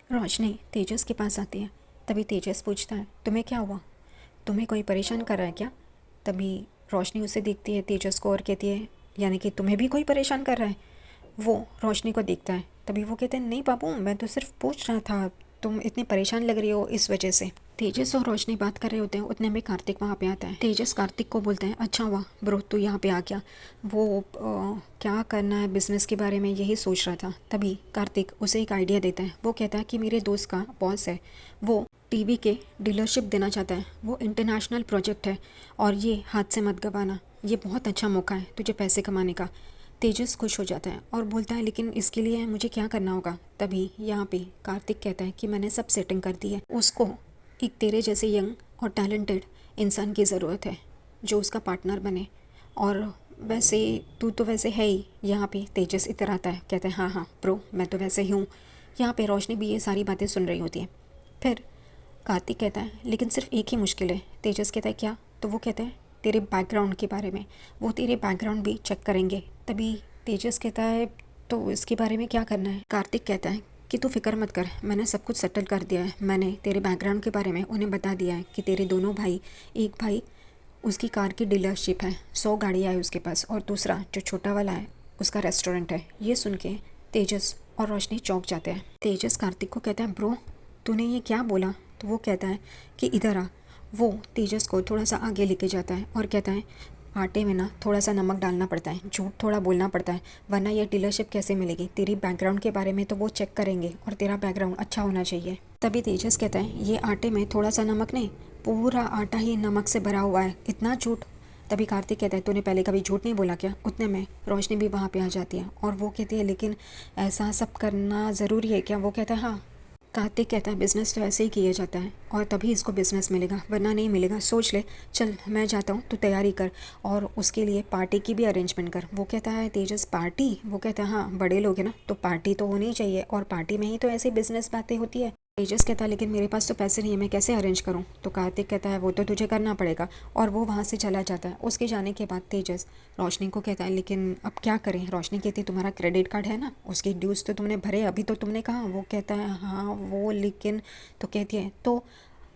रोशनी तेजस के पास आती है। तभी तेजस पूछता है, तुम्हें क्या हुआ? तुम्हें कोई परेशान कर रहा है क्या? तभी रोशनी उसे देखती है, तेजस को, और कहती है, यानी कि तुम्हें भी कोई परेशान कर रहा है? वो रोशनी को देखता है। तभी वो कहते हैं, नहीं बाबू, मैं तो सिर्फ पूछ रहा था, तुम इतनी परेशान लग रही हो इस वजह से। तेजस और रोशनी बात कर रहे होते हैं, उतने में कार्तिक वहाँ पे आता है। तेजस कार्तिक को बोलते हैं, अच्छा हुआ ब्रो तू यहाँ पे आ गया। वो क्या करना है बिजनेस के बारे में यही सोच रहा था। तभी कार्तिक उसे एक आइडिया देता है। वो कहता है कि मेरे दोस्त का बॉस है, वो टीवी के डीलरशिप देना चाहता है। वो इंटरनेशनल प्रोजेक्ट है और ये हाथ से मत गवाना, ये बहुत अच्छा मौका है तुझे पैसे कमाने का। तेजस खुश हो जाता है और बोलता है, लेकिन इसके लिए मुझे क्या करना होगा? तभी यहाँ पे कार्तिक कहता है कि मैंने सब सेटिंग कर दी है। उसको एक तेरे जैसे यंग और टैलेंटेड इंसान की ज़रूरत है जो उसका पार्टनर बने। और वैसे तू तो वैसे है ही। यहाँ पे तेजस इधर आता है, कहता है, हाँ हाँ प्रो, मैं तो वैसे ही हूँ। यहाँ पे रोशनी भी ये सारी बातें सुन रही होती है। फिर कार्तिक कहता है, लेकिन सिर्फ एक ही मुश्किल है। तेजस कहता है, क्या? तो वो कहता है, तेरे बैकग्राउंड के बारे में। वो तेरे बैकग्राउंड भी चेक करेंगे। तभी तेजस कहता है, तो इसके बारे में क्या करना है? कार्तिक कहता है कि तू फिक्र मत कर, मैंने सब कुछ सेटल कर दिया है। मैंने तेरे बैकग्राउंड के बारे में उन्हें बता दिया है कि तेरे दोनों भाई, एक भाई उसकी कार की डीलरशिप है, 100 गाड़ियाँ है उसके पास, और दूसरा जो छोटा वाला है उसका रेस्टोरेंट है। ये सुन के तेजस और रोशनी चौंक जाते हैं। तेजस कार्तिक को कहता है, ब्रो तूने ये क्या बोला? तो वो कहता है कि इधर आ। वो तेजस को थोड़ा सा आगे लेके जाता है और कहता है, आटे में ना थोड़ा सा नमक डालना पड़ता है, झूठ थोड़ा बोलना पड़ता है, वरना ये डीलरशिप कैसे मिलेगी? तेरी बैकग्राउंड के बारे में तो वो चेक करेंगे और तेरा बैकग्राउंड अच्छा होना चाहिए। तभी तेजस कहता है, ये आटे में थोड़ा सा नमक नहीं, पूरा आटा ही नमक से भरा हुआ है, इतना झूठ? तभी कार्तिक कहता है, तूने पहले कभी झूठ नहीं बोला क्या? उतने में रोशनी भी वहाँ पे आ जाती है और वो कहती है, लेकिन ऐसा सब करना ज़रूरी है क्या? वो कहता है, हाँ। कार्तिक कहता है, बिज़नेस तो ऐसे ही किया जाता है और तभी इसको बिज़नेस मिलेगा, वरना नहीं मिलेगा, सोच ले। चल मैं जाता हूँ, तू तैयारी कर और उसके लिए पार्टी की भी अरेंजमेंट कर। वो कहता है, तेजस पार्टी? वो कहता है, हाँ बड़े लोग हैं ना, तो पार्टी तो होनी ही चाहिए, और पार्टी में ही तो ऐसी बिज़नेस बातें होती है। तेजस कहता है, लेकिन मेरे पास तो पैसे नहीं है, मैं कैसे अरेंज करूँ? तो कार्तिक कहता है, वो तो तुझे करना पड़ेगा, और वो वहाँ से चला जाता है। उसके जाने के बाद तेजस रोशनी को कहता है, लेकिन अब क्या करें? रोशनी कहती है, तुम्हारा क्रेडिट कार्ड है ना, उसके ड्यूज़ तो तुमने भरे, अभी तो तुमने कहा। वो कहता है, हाँ वो, लेकिन, तो कहती है, तो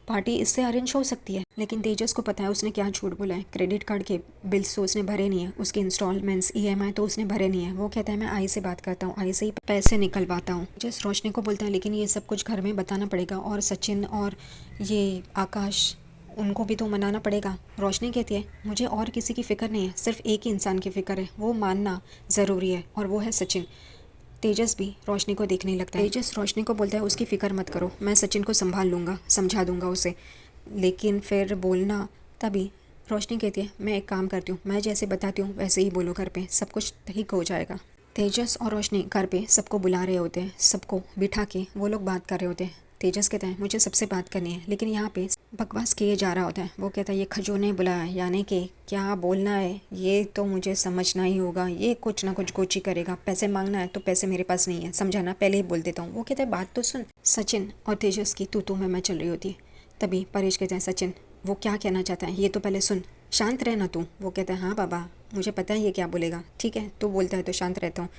पार्टी इससे अरेंज हो सकती है। लेकिन तेजस को पता है उसने क्या झूठ बोला है। क्रेडिट कार्ड के बिल्स तो उसने भरे नहीं है, उसके इंस्टॉलमेंट्स ईएमआई तो उसने भरे नहीं है। वो कहता है, मैं आई से बात करता हूँ, आई से ही पैसे निकलवाता हूँ। तेजस रोशनी को बोलता है, लेकिन ये सब कुछ घर में बताना पड़ेगा, और सचिन और ये आकाश, उनको भी तो मनाना पड़ेगा। रोशनी कहती है, मुझे और किसी की फ़िक्र नहीं है, सिर्फ एक ही इंसान की फ़िक्र है, वो मानना ज़रूरी है, और वो है सचिन। तेजस भी रोशनी को देखने लगता है। तेजस रोशनी को बोलता है, उसकी फ़िक्र मत करो, मैं सचिन को संभाल लूँगा, समझा दूँगा उसे, लेकिन फिर बोलना। तभी रोशनी कहती है, मैं एक काम करती हूँ, मैं जैसे बताती हूँ वैसे ही बोलो घर पे, सब कुछ ठीक हो जाएगा। तेजस और रोशनी घर पे सबको बुला रहे होते हैं, सबको बिठा के वो लोग बात कर रहे होते हैं। तेजस कहता है, मुझे सबसे बात करनी है, लेकिन यहाँ पे बकवास किए जा रहा होता है। वो कहता है, ये खजूर ने बुलाया, यानी कि क्या बोलना है ये तो मुझे समझना ही होगा, ये कुछ ना कुछ गोची करेगा। पैसे मांगना है तो पैसे मेरे पास नहीं है, समझा ना, पहले ही बोल देता हूँ। वो कहता है, बात तो सुन। सचिन और तेजस की तू मैं चल रही होती है। तभी परेश कहते हैं, सचिन वो क्या कहना चाहता है ये तो पहले सुन, शांत रहना तू। वो कहता है, हाँ बाबा मुझे पता है ये क्या बोलेगा, ठीक है तू बोलता है तो शांत रहता हूँ।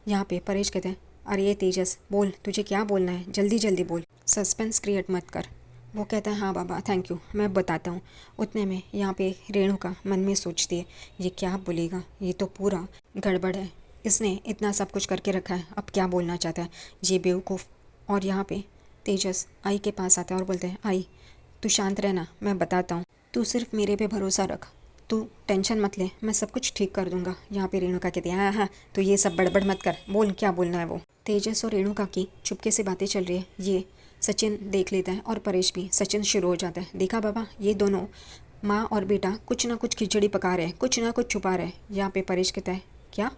यहाँ पे परेश कहते हैं, अरे ये तेजस बोल, तुझे क्या बोलना है, जल्दी जल्दी बोल, सस्पेंस क्रिएट मत कर। वो कहता है, हाँ बाबा थैंक यू, मैं बताता हूँ। उतने में यहाँ पे रेणुका मन में सोचती है, ये क्या बोलेगा, ये तो पूरा गड़बड़ है, इसने इतना सब कुछ करके रखा है, अब क्या बोलना चाहता है ये बेवकूफ़। और यहाँ पे तेजस आई के पास आता है और बोलते हैं, आई तू शांत रहना, मैं बताता हूँ, तू सिर्फ मेरे पे भरोसा रख, तू टेंशन मत ले, मैं सब कुछ ठीक कर दूंगा। यहाँ पे रेणुका कहती है, हाँ हाँ तो ये सब बड़बड़ मत कर, बोल क्या बोलना है वो। तेजस और रेणुका की चुपके से बातें चल रही है, ये सचिन देख लेता है और परेश भी। सचिन शुरू हो जाता है, देखा बाबा ये दोनों माँ और बेटा कुछ ना कुछ खिचड़ी पका रहे हैं, कुछ ना कुछ छुपा रहे हैं। यहाँ पे परेश कहता है, क्या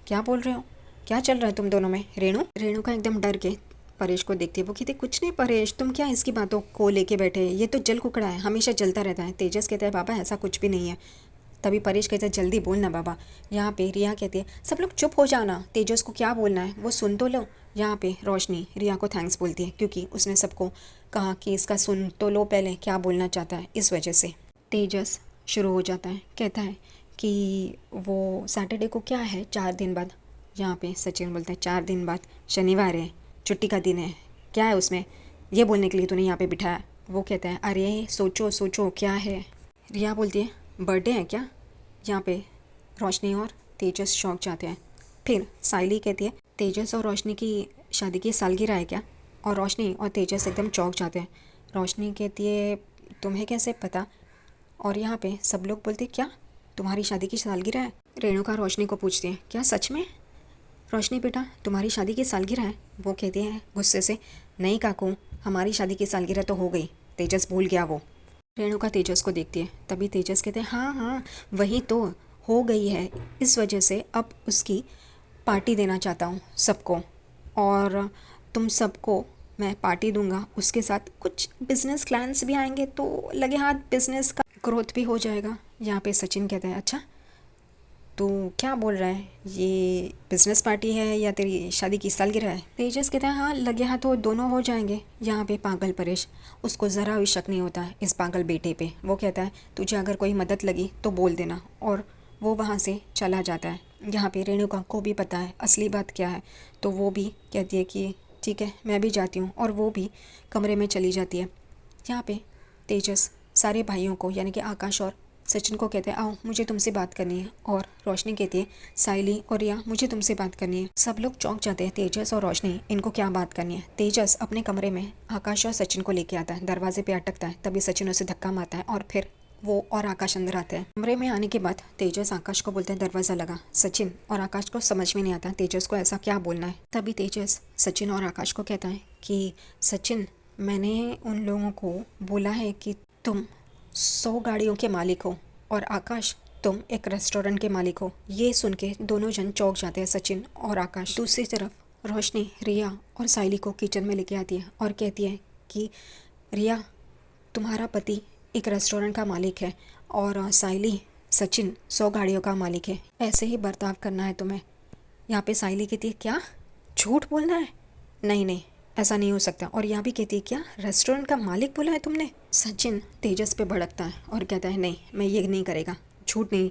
क्या बोल रहे हो, क्या चल रहा है तुम दोनों में? रेणुका एकदम डर के परेश को देखती है। वो कहती है, कुछ नहीं परेश, तुम क्या इसकी बातों को लेके बैठे, ये तो जल कुकड़ा है, हमेशा जलता रहता है। तेजस कहता है, बाबा ऐसा कुछ भी नहीं है। तभी परेश कहता है, जल्दी बोलना बाबा। यहाँ पे रिया कहती है, सब लोग चुप हो जाना, तेजस को क्या बोलना है वो सुन तो लो। यहाँ पे रोशनी रिया को थैंक्स बोलती है, क्योंकि उसने सबको कहा कि इसका सुन तो लो पहले क्या बोलना चाहता है, इस वजह से। तेजस शुरू हो जाता है, कहता है कि वो सैटरडे को क्या है, 4 दिन बाद। यहाँ पे सचिन बोलता है, 4 दिन बाद शनिवार है, छुट्टी का दिन है, क्या है उसमें, ये बोलने के लिए तूने यहाँ पे बिठाया। वो कहता है अरे सोचो सोचो क्या है। रिया बोलती है बर्थडे है क्या। यहाँ पे रोशनी और तेजस शौक जाते हैं। फिर साइली कहती है तेजस और रोशनी की शादी की सालगिरह है क्या। और रोशनी और तेजस एकदम चौंक जाते हैं। रोशनी कहती है तुम्हें कैसे पता। और यहाँ पे सब लोग बोलते क्या तुम्हारी शादी की सालगिरह है। रेणुका रोशनी को पूछती है क्या सच में। रोशनी बेटा तुम्हारी शादी की सालगिरह है। वो कहती है गुस्से से नहीं काकू, हमारी शादी की सालगिरह तो हो गई, तेजस भूल गया वो। रेणुका तेजस को देखती है। तभी तेजस कहते हैं हाँ हाँ वही तो, हो गई है, इस वजह से अब उसकी पार्टी देना चाहता हूँ सबको। और तुम सबको मैं पार्टी दूंगा, उसके साथ कुछ बिजनेस क्लाइंट्स भी आएंगे तो लगे हाथ बिजनेस का ग्रोथ भी हो जाएगा। यहाँ पे सचिन कहता है अच्छा तू क्या बोल रहा है, ये बिजनेस पार्टी है या तेरी शादी की सालगिरह है। तेजस कहता है हाँ लगे हाथ तो दोनों हो जाएंगे। यहाँ पे पागल परेश, उसको ज़रा भी शक नहीं होता है इस पागल बेटे पे। वो कहता है तुझे अगर कोई मदद लगी तो बोल देना, और वो वहाँ से चला जाता है। यहाँ पे रेणुका को भी पता है असली बात क्या है, तो वो भी कहती है कि ठीक है मैं भी जाती हूँ, और वो भी कमरे में चली जाती है। यहाँ पे तेजस सारे भाइयों को यानी कि आकाश और सचिन को कहते हैं आओ मुझे तुमसे बात करनी है। और रोशनी कहती है साइली और रिया मुझे तुमसे बात करनी है। सब लोग चौंक जाते हैं तेजस और रोशनी इनको क्या बात करनी है। तेजस अपने कमरे में आकाश और सचिन को लेके आता है, दरवाजे पे अटकता है। तभी सचिन उसे धक्का मारता है और फिर वो और आकाश अंदर आते हैं। कमरे में आने के बाद तेजस आकाश को बोलते हैं दरवाज़ा लगा। सचिन और आकाश को समझ में नहीं आता तेजस को ऐसा क्या बोलना है। तभी तेजस सचिन और आकाश को कहता है कि सचिन मैंने उन लोगों को बोला है कि तुम 100 गाड़ियों के मालिक हो, और आकाश तुम एक रेस्टोरेंट के मालिक हो। ये सुन के दोनों जन चौंक जाते हैं सचिन और आकाश। दूसरी तरफ रोशनी रिया और साइली को किचन में लेके आती है और कहती है कि रिया तुम्हारा पति एक रेस्टोरेंट का मालिक है, और साइली सचिन 100 गाड़ियों का मालिक है, ऐसे ही बर्ताव करना है तुम्हें। यहाँ पे साइली कहती है क्या झूठ बोलना है, नहीं नहीं ऐसा नहीं हो सकता। और यहाँ भी कहती है क्या रेस्टोरेंट का मालिक बोला है तुमने। सचिन तेजस पे भड़कता है और कहता है नहीं मैं ये नहीं करेगा, झूठ नहीं,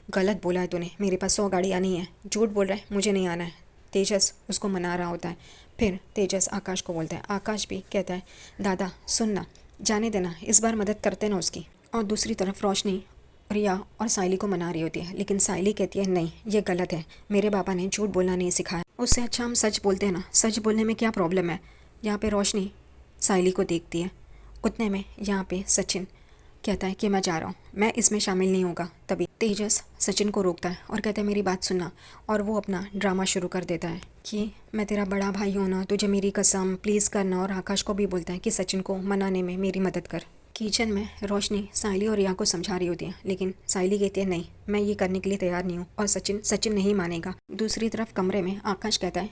गलत बोला है तूने, मेरे पास 100 गाड़ियाँ नहीं है, झूठ बोल रहा है, मुझे नहीं आना है। तेजस उसको मना रहा होता है। फिर तेजस आकाश को बोलता है, आकाश भी कहता है दादा सुनना, जाने देना, इस बार मदद करते ना उसकी। और दूसरी तरफ रोशनी रिया और साइली को मना रही होती है, लेकिन साइली कहती है नहीं ये गलत है, मेरे पापा ने झूठ बोलना नहीं सिखाया, उससे अच्छा हम सच बोलते हैं ना, सच बोलने में क्या प्रॉब्लम है। यहाँ पे रोशनी साइली को देखती है। उतने में यहाँ पे सचिन कहता है कि मैं जा रहा हूँ, मैं इसमें शामिल नहीं होगा। तभी तेजस सचिन को रोकता है और कहता है मेरी बात सुनना, और वो अपना ड्रामा शुरू कर देता है कि मैं तेरा बड़ा भाई हूँ ना, तुझे मेरी कसम प्लीज़ करना। और आकाश को भी बोलता है कि सचिन को मनाने में मेरी मदद कर। किचन में रोशनी साइली और रिया को समझा रही होती है, लेकिन साइली कहती है नहीं मैं ये करने के लिए तैयार नहीं हूँ, और सचिन नहीं मानेगा। दूसरी तरफ कमरे में आकाश कहता है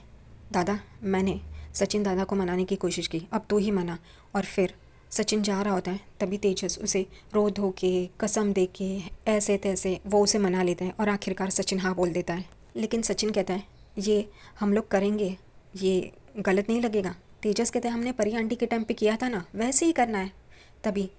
दादा मैंने सचिन दादा को मनाने की कोशिश की, अब तू ही मना। और फिर सचिन जा रहा होता है, तभी तेजस उसे रो धो के कसम दे के ऐसे तैसे वो उसे मना लेता है, और आखिरकार सचिन हाँ बोल देता है। लेकिन सचिन कहता है ये हम लोग करेंगे, ये गलत नहीं लगेगा। तेजस कहता है हमने परी आंटी के टाइम पे किया था ना, वैसे ही करना है। तभी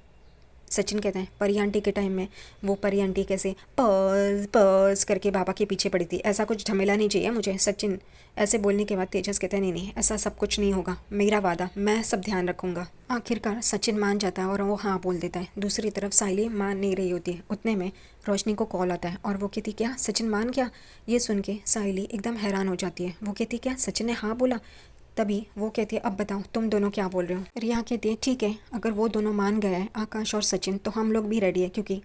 सचिन कहते हैं परी आंटी के टाइम में वो परी आंटी कैसे पर्स पर्स करके बाबा के पीछे पड़ी थी, ऐसा कुछ झमेला नहीं चाहिए मुझे। सचिन ऐसे बोलने के बाद तेजस कहते हैं नहीं नहीं ऐसा सब कुछ नहीं होगा, मेरा वादा, मैं सब ध्यान रखूंगा। आखिरकार सचिन मान जाता है और वो हाँ बोल देता है। दूसरी तरफ साइली मान नहीं रही होती है। उतने में रोशनी को कॉल आता है और वो कहती क्या सचिन मान गया। ये सुन के साइली एकदम हैरान हो जाती है। वो कहती क्या सचिन ने हाँ बोला। तभी वो कहती है अब बताओ तुम दोनों क्या बोल रहे हो। रिया कहती है ठीक है अगर वो दोनों मान गए हैं आकाश और सचिन तो हम लोग भी रेडी है, क्योंकि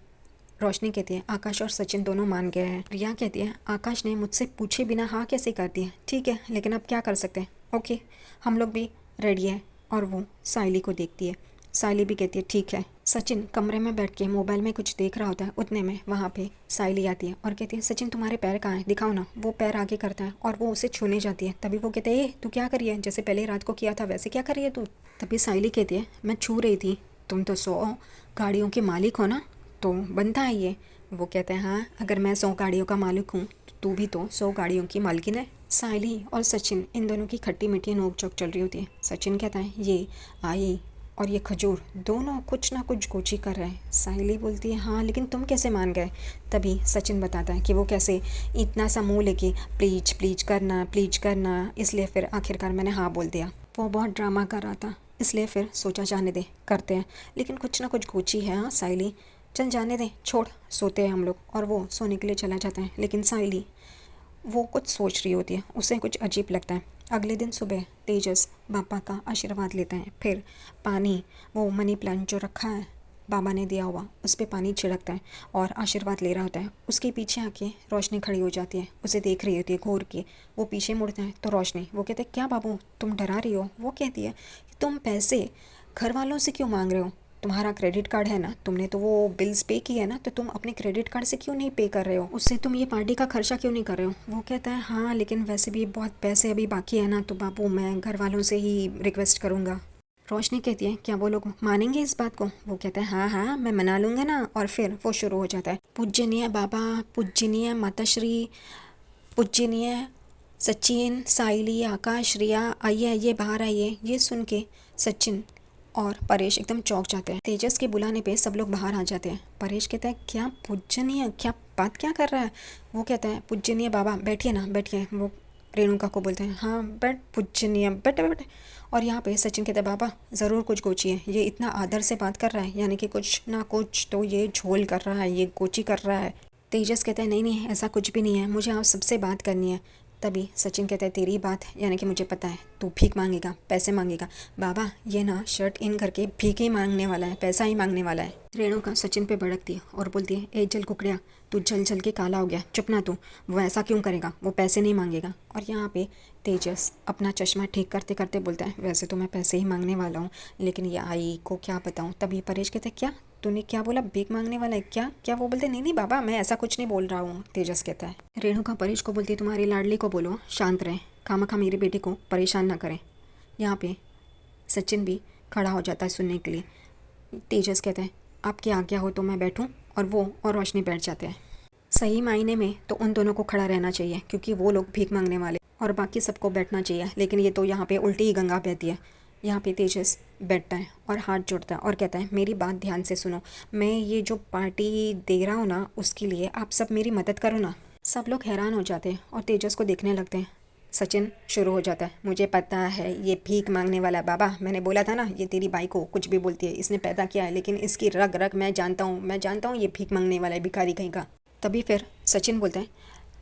रोशनी कहती है आकाश और सचिन दोनों मान गए हैं। रिया कहती है आकाश ने मुझसे पूछे बिना हाँ कैसे कर दिया, ठीक है लेकिन अब क्या कर सकते हैं, ओके हम लोग भी रेडी है। और वो साइली को देखती है। साइली भी कहती है ठीक है। सचिन कमरे में बैठ के मोबाइल में कुछ देख रहा होता है। उतने में वहाँ पे साइली आती है और कहती है सचिन तुम्हारे पैर कहाँ हैं, दिखाओ ना। वो पैर आगे करता है और वो उसे छूने जाती है। तभी वो कहते हैं तू क्या करी है, जैसे पहले रात को किया था वैसे क्या कर रही है तू। तभी साइली कहती है मैं छू रही थी, तुम तो 100 गाड़ियों के मालिक हो ना, तो बनता है ये। वो कहते हैं हाँ अगर मैं 100 गाड़ियों का मालिक हूँ तो तू भी तो 100 गाड़ियों की मालकिन है। साइली और सचिन इन दोनों की खट्टी मीठी नोक चोक चल रही होती है। सचिन कहता है ये आई और ये खजूर दोनों कुछ ना कुछ गोची कर रहे हैं। साइली बोलती है हाँ लेकिन तुम कैसे मान गए। तभी सचिन बताता है कि वो कैसे इतना सा मुँह लेके प्लीज प्लीज करना, इसलिए फिर आखिरकार मैंने हाँ बोल दिया। वो बहुत ड्रामा कर रहा था, इसलिए फिर सोचा जाने दे, करते हैं। लेकिन कुछ ना कुछ गोची है। हाँ साइली, चल जाने दे, छोड़, सोते हैं हम लोग। और वो सोने के लिए चला जाता है। लेकिन साइली, वो कुछ सोच रही होती है, उसे कुछ अजीब लगता है। अगले दिन सुबह तेजस बाबा का आशीर्वाद लेता है, फिर पानी, वो मनी प्लांट जो रखा है बाबा ने दिया हुआ, उस पर पानी छिड़कता है और आशीर्वाद ले रहा होता है। उसके पीछे आके रोशनी खड़ी हो जाती है, उसे देख रही होती है घूर के। वो पीछे मुड़ता है तो रोशनी, वो कहते हैं क्या बाबू तुम डरा रही हो? वो कहती है कि तुम पैसे घर वालों से क्यों मांग रहे हो? तुम्हारा क्रेडिट कार्ड है ना, तुमने तो वो बिल्स पे किए है ना, तो तुम अपने क्रेडिट कार्ड से क्यों नहीं पे कर रहे हो? उससे तुम ये पार्टी का खर्चा क्यों नहीं कर रहे हो? वो कहता है हाँ लेकिन वैसे भी बहुत पैसे अभी बाकी है ना, तो बाबू मैं घर वालों से ही रिक्वेस्ट करूँगा। रोशनी कहती है क्या वो लोग मानेंगे इस बात को? वो कहता है हाँ हाँ मैं मना लूँगा ना। और फिर वो शुरू हो जाता है, पूजनीय बाबा, पूजनीय माताश्री, पूजनीय सचिन, साइली, आकाश, रिया, आइए आइए बाहर आइए। ये सुन के सचिन और परेश एकदम चौंक जाते हैं। तेजस के बुलाने पे सब लोग बाहर आ जाते हैं। परेश कहता है क्या पूजनीय, क्या बात क्या कर रहा है? वो कहता है पूजनीय बाबा बैठिए ना, बैठिए। वो रेणुका को बोलते हैं हाँ बैठ पूजनीय, बैठे बैठे। और यहाँ पे सचिन कहता है बाबा ज़रूर कुछ गोची है, ये इतना आदर से बात कर रहा है, यानी कि कुछ ना कुछ तो ये झोल कर रहा है, ये गोची कर रहा है। तेजस कहता है नहीं नहीं ऐसा कुछ भी नहीं है, मुझे आप सबसे बात करनी है। तभी सचिन कहता है तेरी बात, यानी कि मुझे पता है तू भीख मांगेगा, पैसे मांगेगा। बाबा ये ना शर्ट इन करके भीख ही मांगने वाला है, पैसा ही मांगने वाला है। रेणुका सचिन पे भड़कती है और बोलती है ए जल कुकड़िया, तू जल जल के काला हो गया, चुप ना तू। वो ऐसा क्यों करेगा, वो पैसे नहीं मांगेगा। और यहाँ पे तेजस अपना चश्मा ठीक करते करते बोलता है वैसे तो मैं पैसे ही मांगने वाला हूँ, लेकिन ये आई को क्या बताऊँ। तभी परेश कहते हैं क्या तूने क्या बोला, भीख मांगने वाला है क्या? क्या? वो बोलते नहीं नहीं बाबा मैं ऐसा कुछ नहीं बोल रहा हूँ। तेजस कहता है। रेणुका परेश को बोलती है तुम्हारी लाडली को बोलो शांत रहे, खामखा मेरी बेटी को परेशान ना करें। यहाँ पे सचिन भी खड़ा हो जाता है सुनने के लिए। तेजस कहते हैं आपकी आज्ञा हो तो मैं बैठूं। और वो और रोशनी बैठ जाते हैं। सही मायने में तो उन दोनों को खड़ा रहना चाहिए क्योंकि वो लोग भीख मांगने वाले, और बाकी सबको बैठना चाहिए। लेकिन ये तो यहाँ पे उल्टी ही गंगा बहती है। यहाँ पे तेजस बैठता है और हाथ जोड़ता है और कहता है मेरी बात ध्यान से सुनो, मैं ये जो पार्टी दे रहा हूँ ना उसके लिए आप सब मेरी मदद करो ना। सब लोग हैरान हो जाते हैं और तेजस को देखने लगते हैं। सचिन शुरू हो जाता है मुझे पता है ये भीख मांगने वाला है बाबा, मैंने बोला था ना ये तेरी बाई को कुछ भी बोलती है, इसने पैदा किया है, लेकिन इसकी रग रग मैं जानता हूँ, मैं जानता हूँ ये भीख मांगने वाला है, भिखारी कहीं का। तभी फिर सचिन बोलता है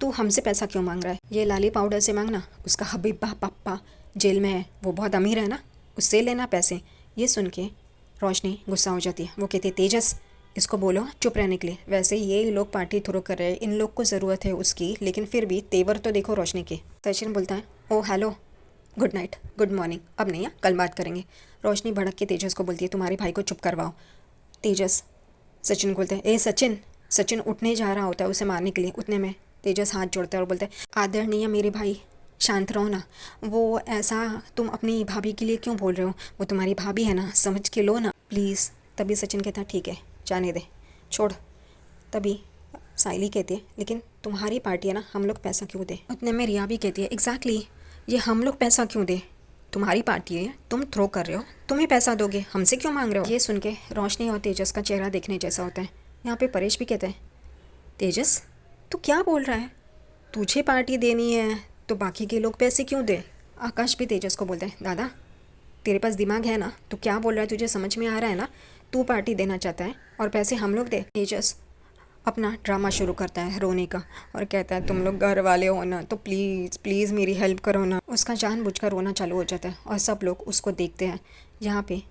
तू हमसे पैसा क्यों मांग रहा है? ये लाली पाउडर से मांगना, उसका हबीबा पापा जेल में है, वो बहुत अमीर है ना, उससे लेना पैसे। ये सुन के रोशनी गुस्सा हो जाती है। वो कहती है तेजस इसको बोलो चुप रहने के लिए, वैसे ये लोग पार्टी थ्रो कर रहे हैं, इन लोग को ज़रूरत है उसकी, लेकिन फिर भी तेवर तो देखो रोशनी के। सचिन बोलता है oh hello, good night, good morning, अब नहीं है कल बात करेंगे। रोशनी भड़क के तेजस को बोलती है तुम्हारे भाई को चुप करवाओ। तेजस सचिन को बोलते हैं ए सचिन। सचिन उठने जा रहा होता है उसे मारने के लिए, उतने में तेजस हाथ जोड़ता है और बोलते हैं आदरणीय मेरे भाई शांत रहो ना, वो ऐसा तुम अपनी भाभी के लिए क्यों बोल रहे हो, वो तुम्हारी भाभी है ना, समझ के लो ना प्लीज़। तभी सचिन कहता है ठीक है जाने दे, छोड़। तभी साइली कहती है लेकिन तुम्हारी पार्टी है ना, हम लोग पैसा क्यों दें? उतने में रिया भी कहती है एग्जैक्टली, ये हम लोग पैसा क्यों दें, तुम्हारी पार्टी है, तुम थ्रो कर रहे हो, तुम ही पैसा दोगे, हमसे क्यों मांग रहे हो? ये सुन के रोशनी और तेजस का चेहरा देखने जैसा होता है। यहाँ पे परेश भी कहते हैं तेजस तू क्या बोल रहा है, तुझे पार्टी देनी है तो बाकी के लोग पैसे क्यों दे? आकाश भी तेजस को बोलते हैं दादा तेरे पास दिमाग है ना, तू क्या बोल रहा है, तुझे समझ में आ रहा है ना, तू पार्टी देना चाहता है और पैसे हम लोग दे। तेजस अपना ड्रामा शुरू करता है रोने का और कहता है तुम लोग घर वाले हो ना, तो प्लीज़ प्लीज़ मेरी हेल्प करो ना। उसका जानबूझकर रोना चालू हो जाता है और सब लोग उसको देखते हैं। यहाँ पे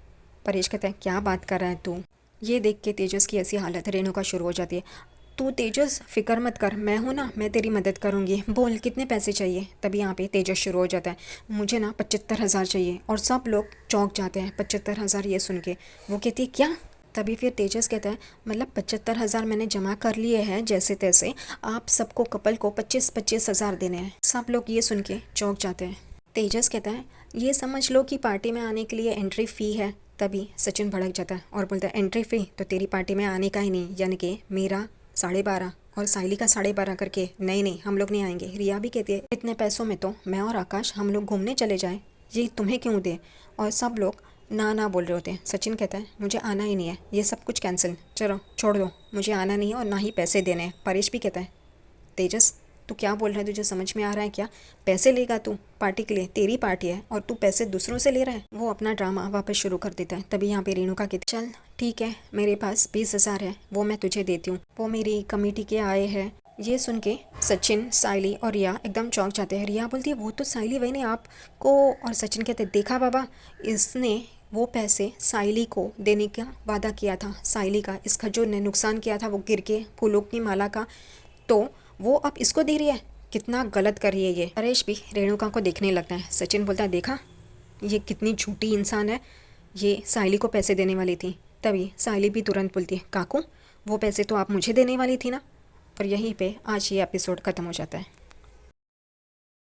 परेश कहता है क्या बात कर रहा है तू? ये देख के तेजस की ऐसी हालत रेणुका शुरू हो जाती है। तू तेजस फिक्र मत कर, मैं हूँ ना, मैं तेरी मदद करूँगी, बोल कितने पैसे चाहिए? तभी यहाँ पे तेजस शुरू हो जाता है मुझे ना 75,000 चाहिए। और सब लोग चौंक जाते हैं 75,000 ये सुन के। वो कहती है क्या? तभी फिर तेजस कहता है मतलब 75,000 मैंने जमा कर लिए हैं जैसे तैसे, आप सबको कपल को 25,000 देने हैं। सब लोग ये सुन के चौंक जाते हैं। तेजस कहता है ये समझ लो कि पार्टी में आने के लिए एंट्री फ़ी है। तभी सचिन भड़क जाता है और बोलता है एंट्री फ़ी तो तेरी पार्टी में आने का ही नहीं, यानी कि मेरा 12.5 और साइली का 12.5 करके, नहीं नहीं हम लोग नहीं आएंगे। रिया भी कहती है इतने पैसों में तो मैं और आकाश हम लोग घूमने चले जाएं, ये तुम्हें क्यों दे? और सब लोग ना ना बोल रहे होते हैं। सचिन कहता है मुझे आना ही नहीं है, ये सब कुछ कैंसिल, चलो छोड़ दो, मुझे आना नहीं है और ना ही पैसे देने हैं। परेश भी कहता है तेजस तू क्या बोल रहा है, तुझे समझ में आ रहा है क्या? पैसे लेगा तू पार्टी के लिए, तेरी पार्टी है और तू पैसे दूसरों से ले रहा है। वो अपना ड्रामा वापस शुरू कर देता है। तभी यहाँ पे रेणुका कहती, चल ठीक है, मेरे पास 20,000 है, वो मैं तुझे देती हूँ, वो मेरी कमेटी के आए हैं। ये सुन के सचिन, साइली और रिया एकदम चौंक जाते हैं। रिया बोलती है, वो तो साइली वही नहीं आपको, और सचिन कहते, देखा बाबा, इसने वो पैसे साइली को देने का वादा किया था। साइली का, इसका जो ने नुकसान किया था वो गिर के फूलों की माला का, तो वो अब इसको दे रही है। कितना गलत कर रही है ये। परेश भी रेणुका को देखने लगता है। सचिन बोलता है, देखा ये कितनी झूठी इंसान है, ये साइली को पैसे देने वाली थी। तभी साइली भी तुरंत बोलती है, काकू वो पैसे तो आप मुझे देने वाली थी ना। और यहीं पे आज ये एपिसोड ख़त्म हो जाता है।